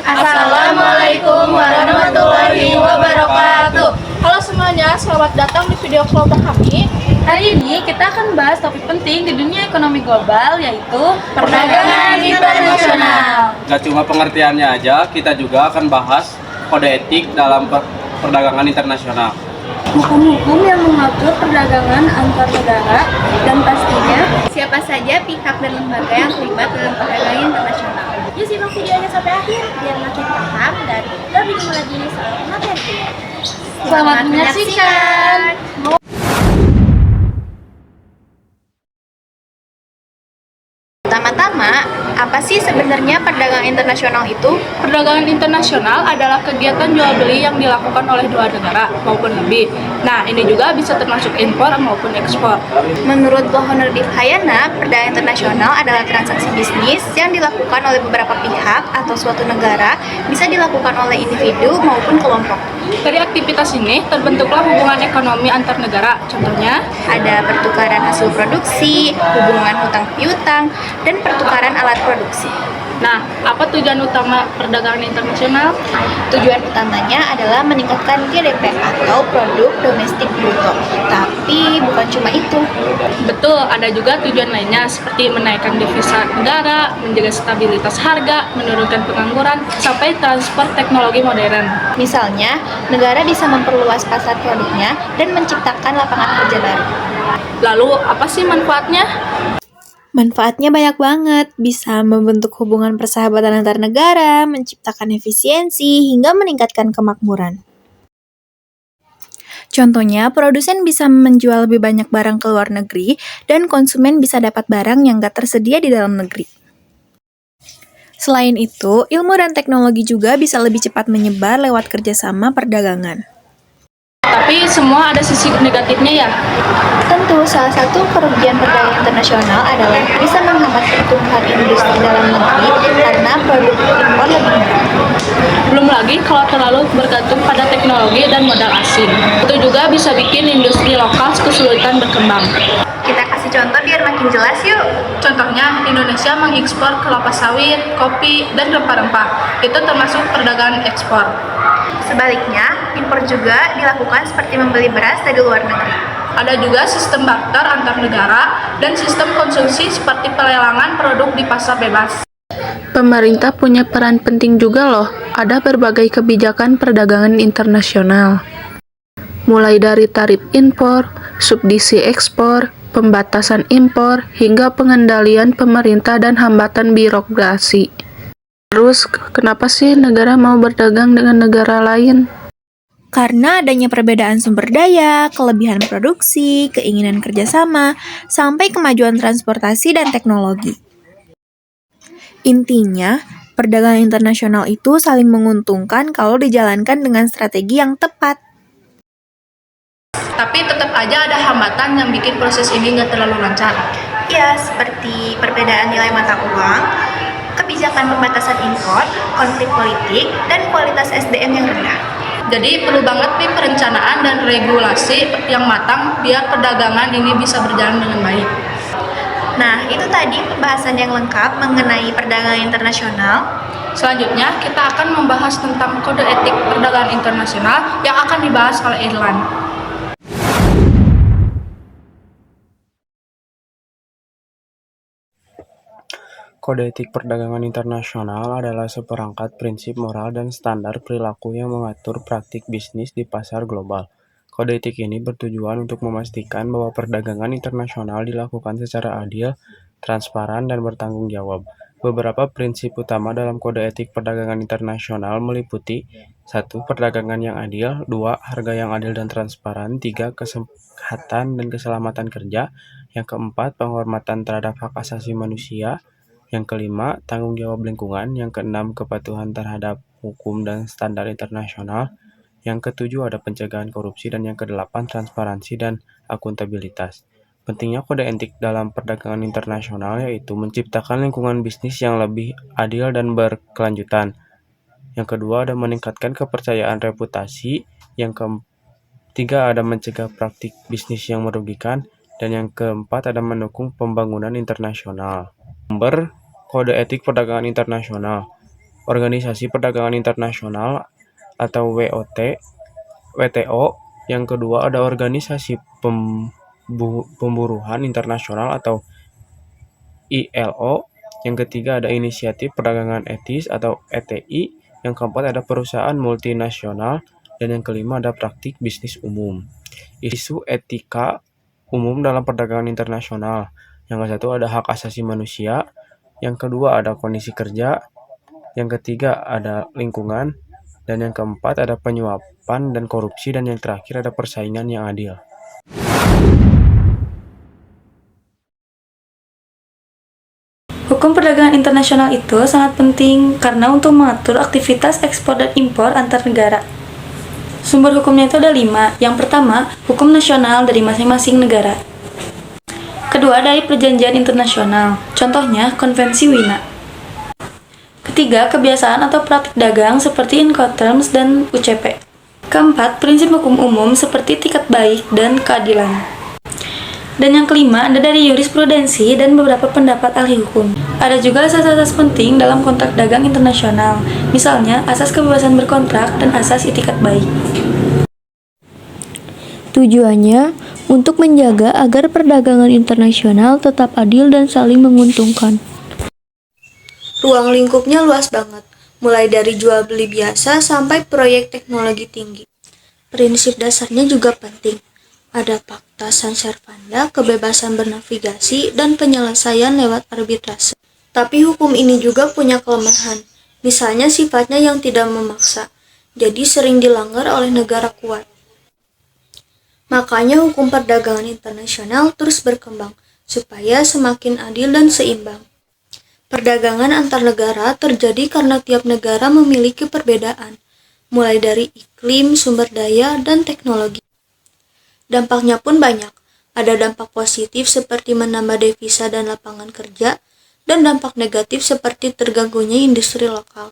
Assalamualaikum warahmatullahi wabarakatuh. Halo semuanya, selamat datang di video kelompok kami. Hari ini kita akan bahas topik penting di dunia ekonomi global, yaitu Perdagangan internasional. Gak cuma pengertiannya aja, kita juga akan bahas kode etik dalam perdagangan internasional. hukum-hukum yang mengatur perdagangan antar negara, dan pastinya siapa saja pihak dan lembaga yang terlibat dalam perdagangan internasional. Yuk simak videonya sampai akhir biar makin paham dan lebih bingung lagi soal materi. selamat menyaksikan. Pertama-tama, apa sih sebenarnya perdagangan internasional itu? Perdagangan internasional adalah kegiatan jual beli yang dilakukan oleh dua negara maupun lebih. Nah, ini juga bisa termasuk impor maupun ekspor. Menurut Lohonor Divhayana, perdagangan internasional adalah transaksi bisnis yang dilakukan oleh beberapa pihak atau suatu negara, bisa dilakukan oleh individu maupun kelompok. Dari aktivitas ini terbentuklah hubungan ekonomi antar negara. Contohnya, Ada pertukaran hasil produksi, hubungan hutang piutang, dan pertukaran alat produksi. nah, apa tujuan utama perdagangan internasional? Tujuan utamanya adalah meningkatkan GDP atau produk domestik bruto. Tapi bukan cuma itu. Betul, ada juga tujuan lainnya seperti menaikkan devisa negara, menjaga stabilitas harga, menurunkan pengangguran, sampai transfer teknologi modern. Misalnya, negara bisa memperluas pasar produknya dan menciptakan lapangan kerja baru. Lalu, apa sih manfaatnya? Manfaatnya banyak banget, bisa membentuk hubungan persahabatan antar negara, menciptakan efisiensi, hingga meningkatkan kemakmuran. Contohnya, produsen bisa menjual lebih banyak barang ke luar negeri, dan konsumen bisa dapat barang yang gak tersedia di dalam negeri. Selain itu, ilmu dan teknologi juga bisa lebih cepat menyebar lewat kerjasama perdagangan. Tapi semua ada sisi negatifnya ya. Tentu, salah satu kerugian perdagangan internasional adalah bisa menghambat pertumbuhan industri dalam negeri karena produk impor lebih murah. Belum lagi kalau terlalu bergantung pada teknologi dan modal asing. Itu juga bisa bikin industri lokal kesulitan berkembang. Kita kasih contoh biar makin jelas yuk. Contohnya, Indonesia mengekspor kelapa sawit, kopi, dan rempah-rempah. Itu termasuk perdagangan ekspor. Sebaliknya, impor juga dilakukan seperti membeli beras dari luar negeri. Ada juga sistem barter antar negara dan sistem konsumsi seperti pelelangan produk di pasar bebas. Pemerintah punya peran penting juga loh. Ada berbagai kebijakan perdagangan internasional. Mulai dari tarif impor, subsidi ekspor, pembatasan impor, hingga pengendalian pemerintah dan hambatan birokrasi. Terus, kenapa sih negara mau berdagang dengan negara lain? Karena adanya perbedaan sumber daya, kelebihan produksi, keinginan kerjasama, sampai kemajuan transportasi dan teknologi. Intinya, perdagangan internasional itu saling menguntungkan kalau dijalankan dengan strategi yang tepat. Tapi tetap aja ada hambatan yang bikin proses ini nggak terlalu lancar. Ya, seperti perbedaan nilai mata uang, kebijakan pembatasan impor, konflik politik, dan kualitas SDM yang rendah. Jadi perlu banget nih perencanaan dan regulasi yang matang biar perdagangan ini bisa berjalan dengan baik. Nah, itu tadi pembahasan yang lengkap mengenai perdagangan internasional. Selanjutnya, kita akan membahas tentang kode etik perdagangan internasional yang akan dibahas oleh Irlan. Kode etik perdagangan internasional adalah seperangkat prinsip moral dan standar perilaku yang mengatur praktik bisnis di pasar global. Kode etik ini bertujuan untuk memastikan bahwa perdagangan internasional dilakukan secara adil, transparan, dan bertanggung jawab. Beberapa prinsip utama dalam kode etik perdagangan internasional meliputi 1. Perdagangan yang adil, 2. Harga yang adil dan transparan, 3. Kesehatan dan keselamatan kerja, yang keempat, penghormatan terhadap hak asasi manusia, yang kelima, tanggung jawab lingkungan, yang keenam, kepatuhan terhadap hukum dan standar internasional, yang ketujuh, ada pencegahan korupsi, dan yang kedelapan, transparansi dan akuntabilitas. Pentingnya kode etik dalam perdagangan internasional yaitu menciptakan lingkungan bisnis yang lebih adil dan berkelanjutan. Yang kedua, ada meningkatkan kepercayaan reputasi. Yang ketiga, ada mencegah praktik bisnis yang merugikan. Dan yang keempat, ada mendukung pembangunan internasional. Kode etik perdagangan internasional. Organisasi Perdagangan Internasional atau WTO. Yang kedua ada Organisasi Pemburuhan Internasional atau ILO. Yang ketiga ada Inisiatif Perdagangan Etis atau ETI. Yang keempat ada perusahaan multinasional. Dan yang kelima ada praktik bisnis umum. Isu etika umum dalam perdagangan internasional. Yang ke-1 ada hak asasi manusia. Yang kedua ada kondisi kerja. Yang ketiga ada lingkungan, dan yang keempat ada penyuapan dan korupsi, dan yang terakhir ada persaingan yang adil. Hukum perdagangan internasional itu sangat penting karena untuk mengatur aktivitas ekspor dan impor antar negara. Sumber hukumnya itu ada 5. Yang pertama, hukum nasional dari masing-masing negara. Kedua, dari perjanjian internasional, contohnya Konvensi Wina. Ketiga, kebiasaan atau praktik dagang seperti Incoterms dan UCP. Keempat, prinsip hukum umum seperti etikat baik dan keadilan. Dan yang kelima, ada dari jurisprudensi dan beberapa pendapat ahli hukum. Ada juga asas-asas penting dalam kontrak dagang internasional, misalnya asas kebebasan berkontrak dan asas etikat baik. Tujuannya untuk menjaga agar perdagangan internasional tetap adil dan saling menguntungkan. Ruang lingkupnya luas banget, mulai dari jual beli biasa sampai proyek teknologi tinggi. Prinsip dasarnya juga penting. Ada Pakta Sunt Servanda, kebebasan bernavigasi, dan penyelesaian lewat arbitrase. Tapi hukum ini juga punya kelemahan, misalnya sifatnya yang tidak memaksa, jadi sering dilanggar oleh negara kuat. Makanya hukum perdagangan internasional terus berkembang, supaya semakin adil dan seimbang. Perdagangan antar negara terjadi karena tiap negara memiliki perbedaan, mulai dari iklim, sumber daya, dan teknologi. Dampaknya pun banyak. Ada dampak positif seperti menambah devisa dan lapangan kerja, dan dampak negatif seperti terganggunya industri lokal.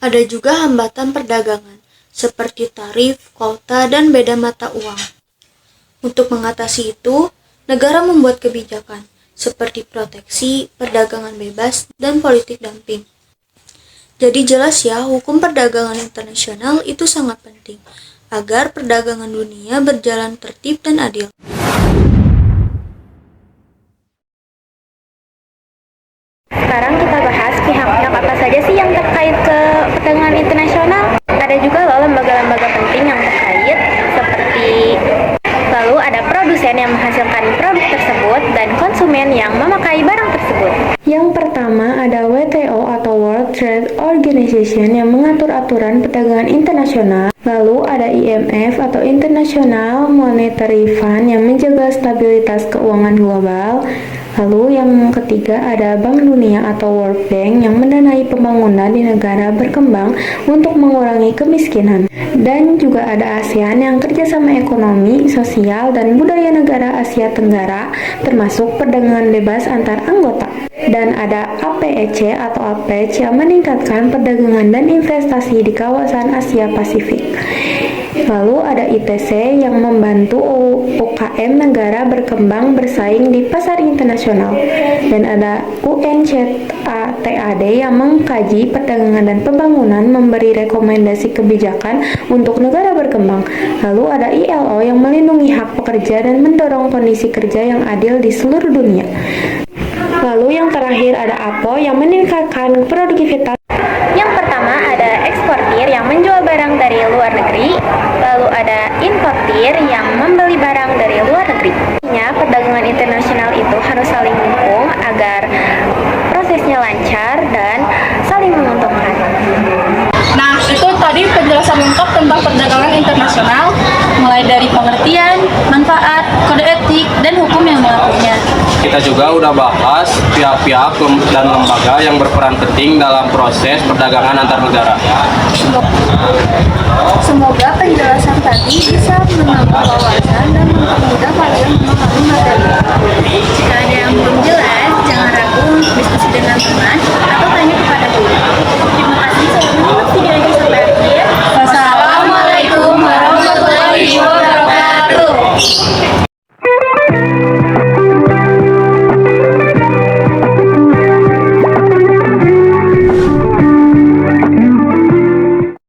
Ada juga hambatan perdagangan, seperti tarif, kuota, dan beda mata uang. Untuk mengatasi itu, negara membuat kebijakan, seperti proteksi, perdagangan bebas, dan politik dumping. Jadi jelas ya, hukum perdagangan internasional itu sangat penting, agar perdagangan dunia berjalan tertib dan adil. Sekarang kita bahas pihak-pihak apa saja sih yang terkait ke perdagangan internasional. Ada juga loh lembaga-lembaga penting yang terkait, seperti lalu ada produsen yang menghasilkan produk tersebut dan konsumen yang memakai barang tersebut. Yang pertama ada WTO atau World Trade Organization yang mengatur aturan perdagangan internasional. Lalu ada IMF atau International Monetary Fund yang menjaga stabilitas keuangan global. Lalu yang ketiga ada Bank Dunia atau World Bank yang mendanai pembangunan di negara berkembang untuk mengurangi kemiskinan. Dan juga ada ASEAN yang kerjasama ekonomi, sosial, dan budaya negara Asia Tenggara termasuk perdagangan bebas antar anggota. Dan ada APEC atau APEC yang meningkatkan perdagangan dan investasi di kawasan Asia Pasifik. Lalu ada ITC yang membantu UKM negara berkembang bersaing di pasar internasional. Dan ada UNCTAD yang mengkaji perdagangan dan pembangunan, memberi rekomendasi kebijakan untuk negara berkembang. Lalu ada ILO yang melindungi hak pekerja dan mendorong kondisi kerja yang adil di seluruh dunia. Lalu yang terakhir ada APO yang meningkatkan produktivitas. Yang pertama ada eksportir yang menjual barang dari luar negeri, lalu ada importir yang membeli barang dari luar negeri. Perdagangan internasional itu harus saling mendukung agar prosesnya lancar dan saling menguntungkan. Nah, itu tadi penjelasan lengkap tentang perdagangan internasional, mulai dari pengertian, manfaat, kode etik, dan hukum yang mengaturnya. Kita juga udah bahas pihak-pihak dan lembaga yang berperan penting dalam proses perdagangan antar negara. Semoga penjelasan tadi bisa menambah wawasan dan mempermudah kalian memahami materi. Jika ada yang belum jelas, jangan ragu untuk diskusi dengan teman